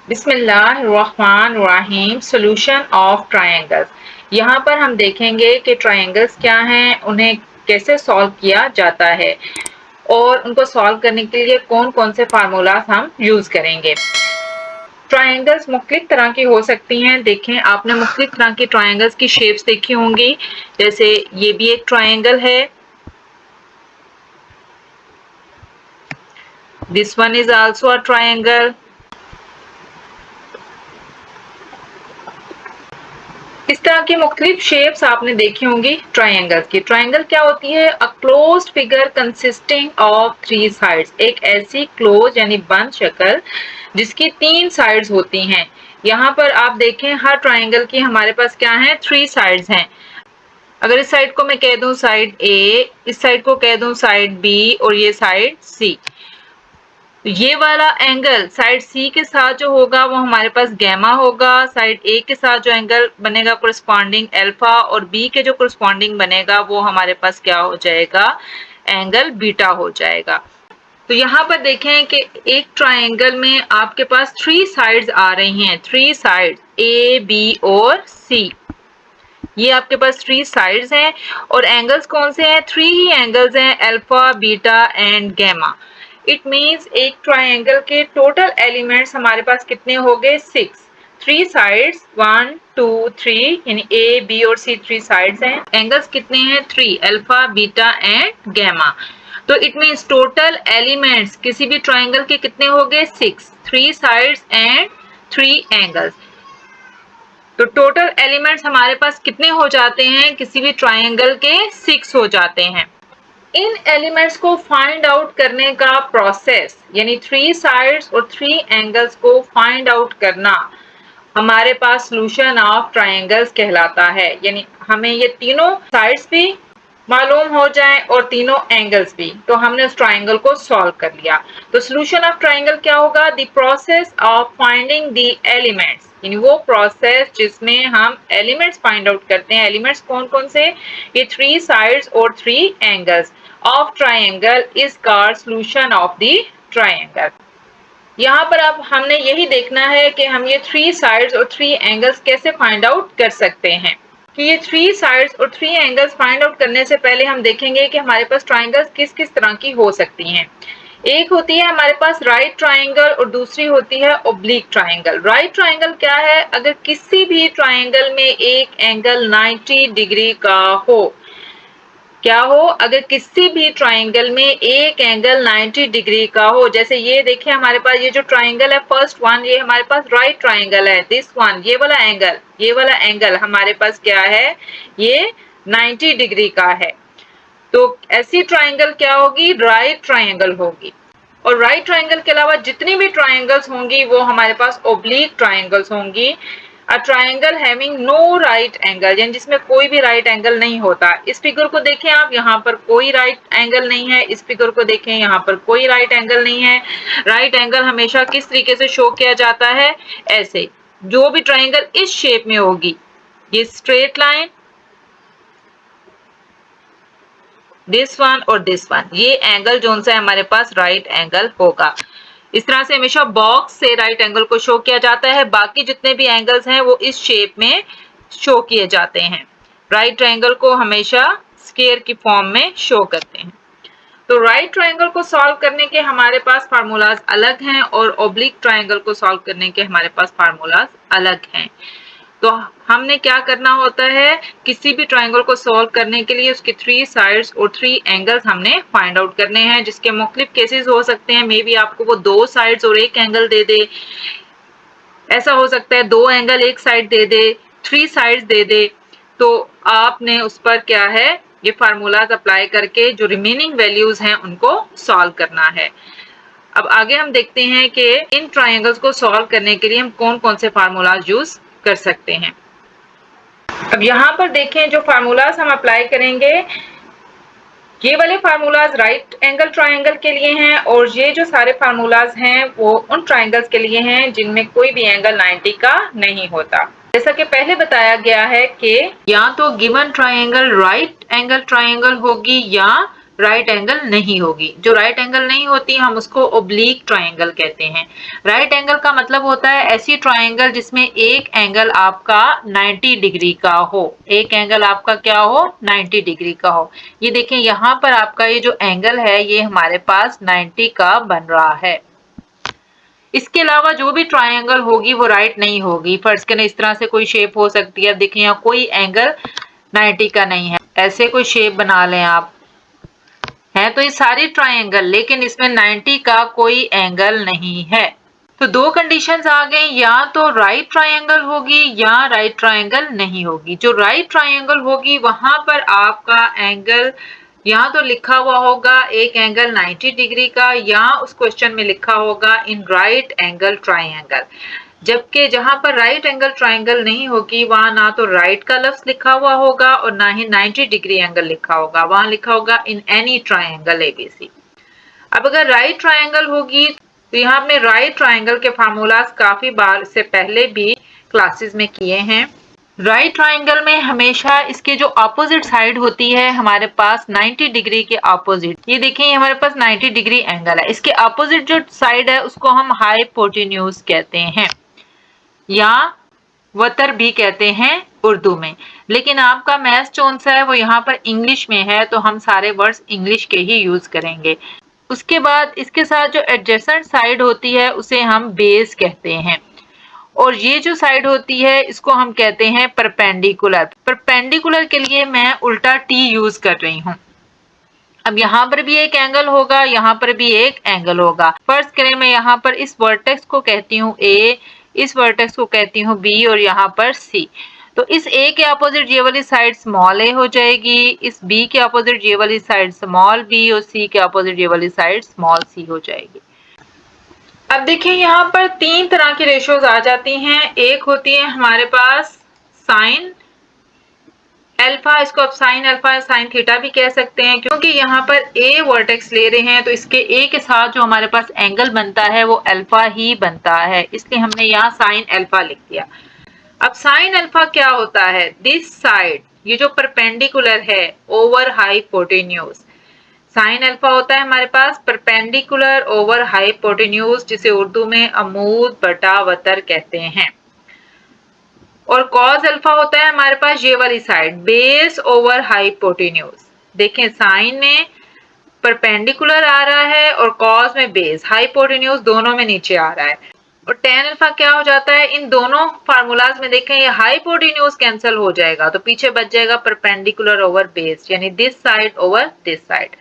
बिस्मिल्लाहिर्रहमानिर्रहीम। Solution of triangles. यहाँ पर हम देखेंगे कि ट्रायंगल्स क्या हैं, उन्हें कैसे सॉल्व किया जाता है और उनको सॉल्व करने के लिए कौन कौन से फार्मूलाज हम यूज करेंगे। ट्रायंगल्स मुख्तलिफ तरह की हो सकती हैं। देखें, आपने मुख्तलिफ तरह की ट्रायंगल्स की शेप्स देखी होंगी। जैसे ये भी एक ट्रायंगल है, this one is also a triangle. इस तरह की मुख्तलिफ शेप्स आपने देखी होंगी ट्रायंगल्स की। ट्रायंगल क्या होती है? A closed figure consisting of three sides. एक ऐसी क्लोज यानी बंद शक्ल जिसकी तीन साइड्स होती हैं। यहाँ पर आप देखें, हर ट्रायंगल की हमारे पास क्या है? थ्री साइड्स हैं। अगर इस साइड को मैं कह दूं साइड ए, इस साइड को कह दूं साइड बी और ये साइड सी, तो ये वाला एंगल साइड सी के साथ जो होगा वो हमारे पास गैमा होगा। साइड ए के साथ जो एंगल बनेगा कोरिस्पॉन्डिंग अल्फा, और बी के जो कोरिस्पॉन्डिंग बनेगा वो हमारे पास क्या हो जाएगा? एंगल बीटा हो जाएगा। तो यहाँ पर देखें कि एक ट्रायंगल में आपके पास थ्री साइड्स आ रही हैं, थ्री साइड्स ए बी और सी। ये आपके पास थ्री साइड्स हैं और एंगल्स कौन से हैं? थ्री ही एंगल्स हैं, alpha beta and gamma. It means एक ट्रायंगल के टोटल एलिमेंट्स हमारे पास कितने हो गए? Six. Three sides, one two three, यानी ए बी और सी थ्री साइड्स हैं। एंगल्स कितने हैं? Three, alpha beta and gamma. तो इट मींस टोटल एलिमेंट्स किसी भी ट्रायंगल के कितने हो गए? Six, three sides and three angles. तो टोटल एलिमेंट्स हमारे पास कितने हो जाते हैं? किसी भी ट्रायंगल के सिक्स हो जाते हैं। इन एलिमेंट्स को फाइंड आउट करने का प्रोसेस, यानी थ्री साइड्स और थ्री एंगल्स को फाइंड आउट करना, हमारे पास सॉल्यूशन ऑफ ट्रायंगल्स कहलाता है। यानी हमें ये तीनों साइड्स भी मालूम हो जाए और तीनों एंगल्स भी, तो हमने उस ट्रायंगल को सॉल्व कर लिया। तो सॉल्यूशन ऑफ ट्रायंगल क्या होगा? The process of finding the elements, यानी वो प्रोसेस जिसमें हम एलिमेंट्स फाइंड आउट करते हैं। एलिमेंट्स कौन कौन से? ये थ्री साइड्स और three angles of triangle is called solution of the triangle. यहाँ पर अब हमने यही देखना है कि हम ये थ्री साइड्स और थ्री एंगल्स कैसे फाइंड आउट कर सकते हैं। कि ये थ्री साइड्स और थ्री एंगल्स फाइंड आउट करने से पहले हम देखेंगे कि हमारे पास ट्रायंगल्स किस किस तरह की हो सकती हैं। एक होती है हमारे पास राइट ट्रायंगल और दूसरी होती है ओब्लिक ट्रायंगल। राइट ट्रायंगल क्या है? अगर किसी भी ट्रायंगल में एक एंगल 90 डिग्री का हो, क्या हो? अगर किसी भी ट्रायंगल में एक एंगल 90 डिग्री का हो। जैसे ये देखिए, हमारे पास ये जो ट्रायंगल है फर्स्ट वन, ये हमारे पास राइट ट्रायंगल है। दिस वन, ये वाला एंगल हमारे पास क्या है? ये 90 डिग्री का है। तो ऐसी ट्रायंगल क्या होगी? राइट ट्रायंगल होगी। और राइट ट्रायंगल के अलावा जितनी भी ट्रायंगल्स होंगी वो हमारे पास ओब्लिक ट्रायंगल्स होंगी। A triangle having no right angle, यानी जिसमें कोई भी राइट एंगल नहीं होता। इस फिगर को देखें आप, यहाँ पर कोई राइट एंगल नहीं है। इस फिगर को देखें, यहाँ पर कोई राइट एंगल नहीं है। राइट एंगल हमेशा किस तरीके से शो किया जाता है? ऐसे। जो भी ट्रायंगल इस शेप में होगी, ये स्ट्रेट लाइन, दिस वन और दिस वन, ये एंगल जो सा है हमारे पास राइट एंगल होगा। इस तरह से हमेशा बॉक्स से राइट एंगल को शो किया जाता है। बाकी जितने भी एंगल्स हैं वो इस शेप में शो किए जाते हैं। राइट ट्रायंगल को हमेशा स्क्वायर की फॉर्म में शो करते हैं। तो राइट ट्रायंगल को सॉल्व करने के हमारे पास फार्मूलाज अलग हैं और ओब्लिक ट्रायंगल को सॉल्व करने के हमारे पास फार्मूलाज अलग हैं। तो हमने क्या करना होता है? किसी भी ट्रायंगल को सॉल्व करने के लिए उसके थ्री साइड्स और थ्री एंगल्स हमने फाइंड आउट करने हैं, जिसके मुख्तलिफ केसेस हो सकते हैं। मे बी आपको वो दो साइड्स और एक एंगल दे दे, ऐसा हो सकता है दो एंगल एक साइड दे दे, थ्री साइड्स दे दे। तो आपने उस पर क्या है, ये फार्मूलाज अप्लाई करके जो रिमेनिंग वैल्यूज हैं उनको सॉल्व करना है। अब आगे हम देखते हैं कि इन ट्रायंगल्स को सॉल्व करने के लिए हम कौन कौन से फार्मूलाज यूज कर सकते हैं। अब यहाँ पर देखें, जो फार्मूलाज हम अप्लाई करेंगे, ये वाले फार्मूलाज राइट एंगल ट्रायंगल के लिए हैं और ये जो सारे फार्मूलाज हैं वो उन ट्रायंगल्स के लिए हैं जिनमें कोई भी एंगल 90 का नहीं होता। जैसा कि पहले बताया गया है कि या तो given triangle right angle triangle होगी या राइट एंगल नहीं होगी। जो राइट एंगल नहीं होती हम उसको ओब्लिक ट्रायंगल कहते हैं। राइट एंगल का मतलब होता है ऐसी ट्रायंगल जिसमें एक एंगल आपका 90 डिग्री का हो। एक एंगल आपका क्या हो? 90 डिग्री का हो। ये देखें यहाँ पर आपका ये जो एंगल है ये हमारे पास 90 का बन रहा है। इसके अलावा जो भी ट्रायंगल होगी वो राइट नहीं होगी। फर्स्ट के इस तरह से कोई शेप हो सकती है। देखिए यहाँ कोई एंगल 90 का नहीं है। ऐसे कोई शेप बना लें आप, है तो ये सारी ट्रायंगल, लेकिन इसमें 90 का कोई एंगल नहीं है। तो दो कंडीशंस आ गई, या तो राइट ट्रायंगल होगी या राइट ट्रायंगल नहीं होगी। जो राइट ट्रायंगल होगी वहां पर आपका एंगल यहाँ तो लिखा हुआ होगा एक एंगल 90 डिग्री का, या उस क्वेश्चन में लिखा होगा इन राइट एंगल ट्रायंगल। जबकि जहां पर राइट एंगल ट्रायंगल नहीं होगी वहां ना तो राइट का लफ्ज लिखा हुआ होगा और ना ही 90 डिग्री एंगल लिखा होगा, वहां लिखा होगा इन एनी ट्रायंगल एबीसी। अब अगर राइट ट्रायंगल होगी तो यहाँ आपने राइट ट्रायंगल के फार्मूलाज काफी बार इससे पहले भी क्लासेस में किए हैं। राइट ट्रायंगल में हमेशा इसके जो ऑपोजिट साइड होती है हमारे पास 90 डिग्री के ऑपोजिट, ये देखिए हमारे पास 90 डिग्री एंगल है, इसके ऑपोजिट जो साइड है उसको हम हाइपोटेन्यूज कहते हैं या वतर भी कहते हैं उर्दू में। लेकिन आपका मैथ्स जोन सा है वो यहाँ पर इंग्लिश में है तो हम सारे वर्ड्स इंग्लिश के ही यूज करेंगे। उसके बाद इसके साथ जो एडजेसेंट साइड होती है उसे हम बेस कहते हैं, और ये जो साइड होती है इसको हम कहते हैं परपेंडिकुलर। परपेंडिकुलर के लिए मैं उल्टा टी यूज कर रही हूँ। अब यहाँ पर भी एक एंगल होगा, यहाँ पर भी एक एंगल होगा। फर्स्ट करें मैं यहाँ पर इस वर्टेक्स को कहती हूँ ए, इस वर्टेक्स को कहती हूँ बी और यहाँ पर सी। तो इस ए के अपोजिट ये वाली साइड स्मॉल ए हो जाएगी, इस बी के अपोजिट ये वाली साइड स्मॉल बी और सी के अपोजिट ये वाली साइड स्मॉल सी हो जाएगी। अब देखिए यहाँ पर तीन तरह की रेशियोज आ जाती हैं। एक होती है हमारे पास साइन अल्फा, इसको आप साइन अल्फा साइन थीटा भी कह सकते हैं, क्योंकि यहाँ पर ए वर्टेक्स ले रहे हैं तो इसके ए के साथ जो हमारे पास एंगल बनता है वो अल्फा ही बनता है, इसलिए हमने यहाँ साइन अल्फा लिख दिया। अब साइन अल्फा क्या होता है? दिस साइड, ये जो परपेंडिकुलर है ओवर हाइपोटेन्यूज, साइन अल्फा होता है हमारे पास परपेंडिकुलर ओवर हाइपोटेन्यूज, जिसे उर्दू में अमूद बटा वतर कहते हैं। और कॉस अल्फा होता है हमारे पास ये वाली साइड बेस ओवर हाइपोटेन्यूज। देखें साइन में परपेंडिकुलर आ रहा है और कॉस में बेस, हाइपोटेन्यूज दोनों में नीचे आ रहा है। और टेन अल्फा क्या हो जाता है? इन दोनों फार्मूलाज में देखें ये हाइपोटेन्यूज कैंसिल हो जाएगा तो पीछे बच जाएगा परपेंडिकुलर ओवर बेस, यानी this side over this side.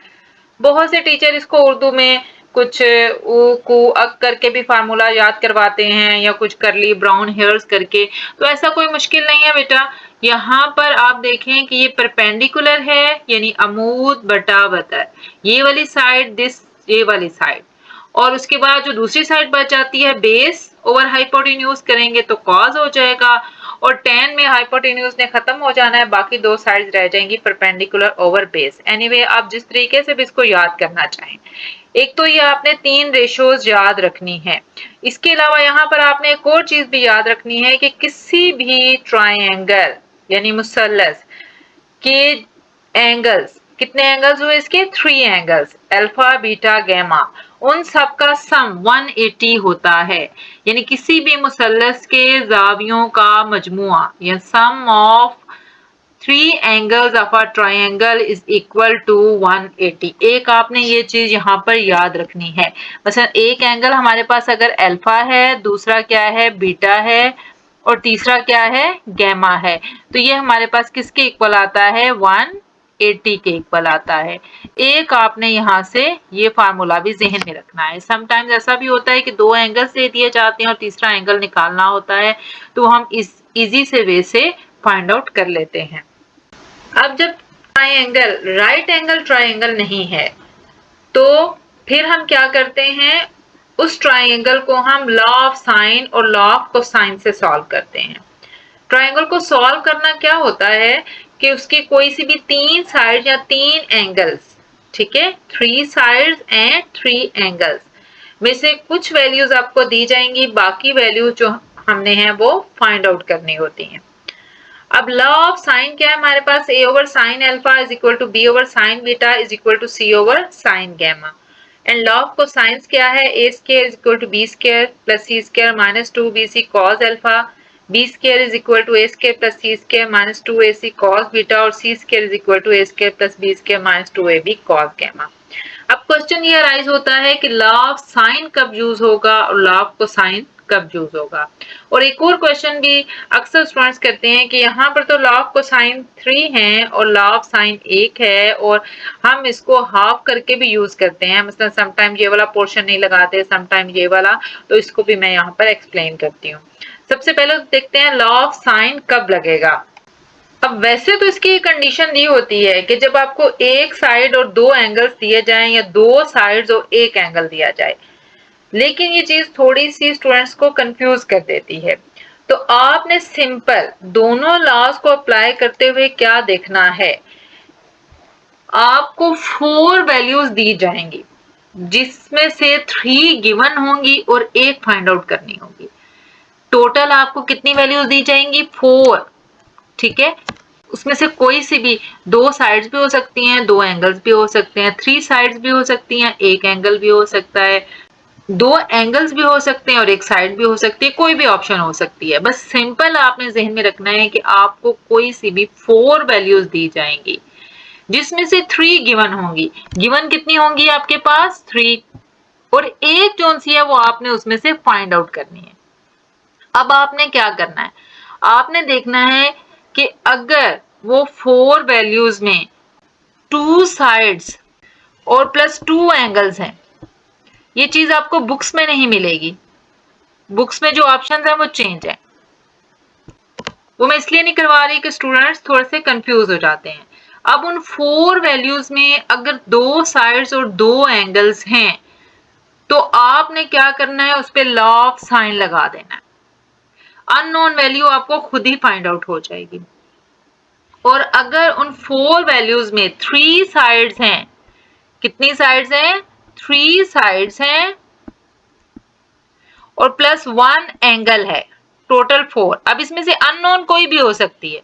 बहुत से टीचर इसको उर्दू में कुछ ऊ कु अक करके भी फार्मूला याद करवाते हैं या कुछ करली ब्राउन हेयर्स करके, तो ऐसा कोई मुश्किल नहीं है बेटा। यहाँ पर आप देखें कि ये परपेंडिकुलर है यानी अमूद बटा वतर, ये वाली साइड दिस, ये वाली साइड, और उसके बाद जो दूसरी साइड बच जाती है बेस ओवर हाइपोटेन्यूज करेंगे तो कॉस हो जाएगा, और टेन में हाइपोटेन्यूज ने खत्म हो जाना है, बाकी दो साइड्स रह जाएंगी परपेंडिकुलर ओवर बेस। एनीवे आप जिस तरीके से भी इसको याद करना चाहें। एक तो ये आपने तीन रेशोज याद रखनी है। इसके अलावा यहाँ पर आपने एक और चीज भी याद रखनी है कि किसी भी ट्रायंगल यानी मुसल्लस के एंगल्स, कितने एंगल्स हुए इसके? 3 एंगल्स, अल्फा बीटा गैमा, उन सब का सम 180 होता है। यानी किसी भी मुसल्लस के जावियों का मजमुआ या sum of 3 angles of a triangle is equal to 180। एक आपने ये चीज यहाँ पर याद रखनी है। मतलब एक एंगल हमारे पास अगर अल्फा है, दूसरा क्या है? बीटा है, और तीसरा क्या है? गैमा है, तो ये हमारे पास किसके इक्वल आता है? 180 के इक्वल आता है। एक आपने यहाँ से ये फार्मूला भी जहन में रखना है। समटाइम्स ऐसा भी होता है कि दो एंगल्स दे दिए जाते हैं और तीसरा एंगल निकालना होता है, तो हम इस इजी से वे से फाइंड आउट कर लेते हैं। अब जब ट्रायंगल राइट एंगल ट्रायंगल नहीं है तो फिर हम क्या करते हैं? उस ट्रायंगल को हम लॉ ऑफ साइन और लॉ ऑफ कोसाइन से सॉल्व करते हैं। ट्रायंगल को सॉल्व करना क्या होता है कि उसकी कोई सी भी 3 साइड या 3 एंगल्स, ठीक है, 3 साइड्स एंड 3 एंगल्स में से कुछ वैल्यूज आपको दी जाएंगी, बाकी वैल्यूज जो हमने हैं वो फाइंड आउट करनी होती हैं। अब लॉ ऑफ साइन क्या है हमारे पास, a over sine alpha is equal to b over sine beta is equal to c over sine gamma. And law of cosines क्या है, a square is equal to b square plus c square minus 2bc cos alpha, b square is equal to a square plus c square minus 2ac cos beta और c square is equal to a square plus b square minus 2ab cos gamma. अब question ये arise होता है कि law of sine कब use होगा और law of cosine कब यूज होगा। और एक और क्वेश्चन भी अक्सर स्टूडेंट्स करते हैं कि यहाँ पर तो लॉ ऑफ कोसाइन 3 है और लॉ ऑफ साइन 1 है और हम इसको हाफ करके भी यूज करते हैं, मतलब समटाइम ये वाला पोर्शन नहीं लगाते, समटाइम ये वाला, तो इसको भी मैं यहाँ पर एक्सप्लेन करती हूँ। सबसे पहले देखते हैं लॉ ऑफ साइन कब लगेगा। अब वैसे तो इसकी कंडीशन दी होती है कि जब आपको एक साइड और दो एंगल्स दिए जाएं या दो साइड्स और एक एंगल दिया जाए, लेकिन ये चीज थोड़ी सी स्टूडेंट्स को कंफ्यूज कर देती है। तो आपने सिंपल दोनों लॉज को अप्लाई करते हुए क्या देखना है, आपको 4 वैल्यूज दी जाएंगी जिसमें से 3 गिवन होंगी और एक फाइंड आउट करनी होगी। टोटल आपको कितनी वैल्यूज दी जाएंगी, 4, ठीक है। उसमें से कोई सी भी दो साइड्स भी हो सकती हैं, दो एंगल्स भी हो सकते हैं, 3 साइड्स भी हो सकती हैं, एक एंगल भी हो सकता है, दो एंगल्स भी हो सकते हैं और एक साइड भी हो सकती है, कोई भी ऑप्शन हो सकती है। बस सिंपल आपने जहन में रखना है कि आपको कोई सी भी 4 वैल्यूज दी जाएंगी जिसमें से 3 गिवन होंगी। गिवन कितनी होंगी आपके पास, 3, और एक जोन सी है वो आपने उसमें से फाइंड आउट करनी है। अब आपने क्या करना है, आपने देखना है कि अगर वो 4 वैल्यूज में 2 साइड्स और प्लस 2 एंगल्स हैं, ये चीज आपको बुक्स में नहीं मिलेगी। बुक्स में जो ऑप्शंस हैं वो चेंज है, वो मैं इसलिए नहीं करवा रही कि स्टूडेंट्स थोड़े से कंफ्यूज हो जाते हैं। अब उन 4 वैल्यूज में अगर 2 साइड्स और 2 एंगल्स हैं तो आपने क्या करना है, उस पे लॉ ऑफ साइन लगा देना है। अननोन वैल्यू आपको खुद ही फाइंड आउट हो जाएगी। और अगर उन 4 वैल्यूज में 3 साइड्स हैं, कितनी साइड्स हैं, 3 साइड्स हैं और प्लस 1 एंगल है, टोटल 4। अब इसमें से अननोन कोई भी हो सकती है,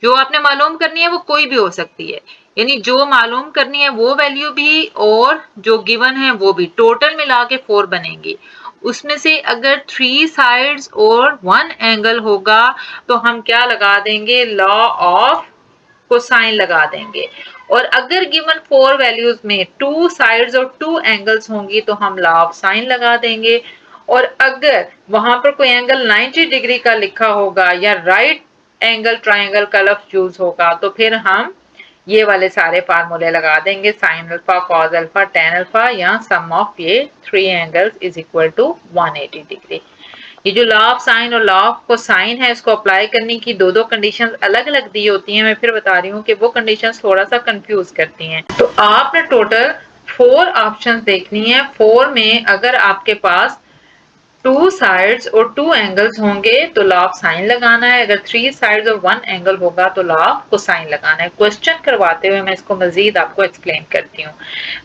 जो आपने मालूम करनी है वो कोई भी हो सकती है, यानी जो मालूम करनी है वो वैल्यू भी और जो गिवन है वो भी, टोटल मिला के 4 बनेंगी। उसमें से अगर 3 साइड्स और 1 एंगल होगा तो हम क्या लगा देंगे, लॉ ऑफ कोसाइन लगा देंगे। और अगर गिवन 4 वैल्यूज में 2 साइड्स और 2 एंगल्स होंगी तो हम लॉ ऑफ साइन लगा देंगे। और अगर वहां पर कोई एंगल 90 डिग्री का लिखा होगा या राइट एंगल ट्राइंगल का लफ्ज यूज होगा तो फिर हम ये वाले सारे फार्मूले लगा देंगे, sine alpha, cos alpha, tan alpha या सम ऑफ ये 3 angles is equal to 180 degree. ये जो लॉ ऑफ साइन और लॉ ऑफ कोसाइन है, इसको अप्लाई करने की दो कंडीशंस अलग अलग दी होती हैं। मैं फिर बता रही हूँ कि वो कंडीशंस थोड़ा सा कंफ्यूज करती हैं। तो आपने टोटल 4 ऑप्शंस देखनी है। 4 में अगर आपके पास 2 साइड्स और 2 एंगल्स होंगे तो लॉ ऑफ साइन लगाना है, अगर 3 साइड्स और 1 एंगल होगा तो लॉ ऑफ कोसाइन लगाना है। क्वेश्चन करवाते हुए मैं इसको मजीद आपको एक्सप्लेन करती हूँ।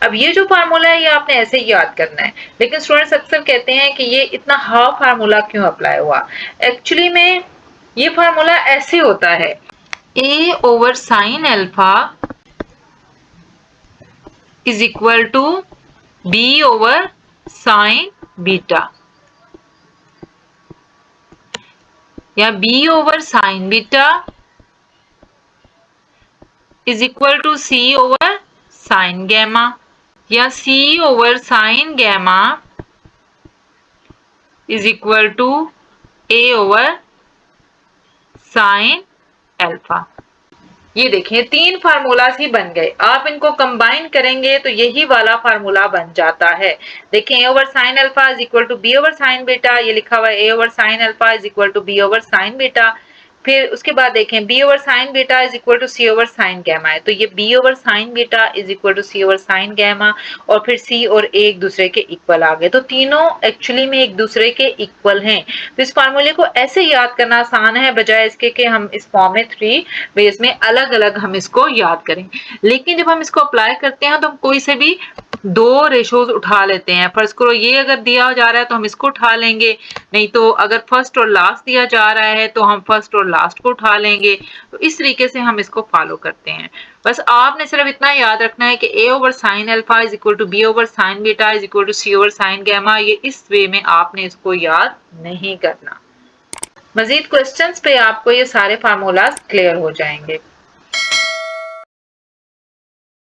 अब ये जो फार्मूला है ये आपने ऐसे ही याद करना है, लेकिन स्टूडेंट्स अक्सर कहते हैं कि ये इतना हाफ फार्मूला क्यों अप्लाई हुआ। एक्चुअली में ये फार्मूला ऐसे होता है, a over sine alpha is equal to b over sine beta, या b over sine beta is equal to c over sine gamma, या c over sine gamma is equal to a over sine alpha. ये देखिए 3 formulas ही बन गए। आप इनको combine करेंगे तो यही वाला फार्मूला बन जाता है। देखें a over sine alpha is equal to b over sine beta, ये लिखा हुआ है a over sine alpha is equal to b over sine beta. फिर उसके बाद देखें b over sine beta is equal to c over sine gamma है, तो ये b over sine beta is equal to c over sine gamma और फिर c और a एक दूसरे के इक्वल आ गए। तो तीनों एक्चुअली में एक दूसरे के इक्वल हैं। तो इस फार्मूले को ऐसे याद करना आसान है बजाय इसके कि हम इस फॉर्म में 3 वेज में अलग अलग हम इसको याद करें। लेकिन जब हम इसको अप्लाई करते हैं तो हम कोई से भी 2 रेशोज उठा लेते हैं। फर्स्ट करो ये अगर दिया जा रहा है तो हम इसको उठा लेंगे, नहीं तो अगर फर्स्ट और लास्ट दिया जा रहा है तो हम फर्स्ट और लास्ट को उठा लेंगे। तो इस तरीके से हम इसको फॉलो करते हैं। बस आपने सिर्फ इतना याद रखना है कि a over sine alpha is equal to b over sine beta is equal to c over sine gamma. ये इस वे में आपने इसको याद नहीं करना। मजीद क्वेश्चंस पे आपको ये सारे फार्मूलाज क्लियर हो जाएंगे।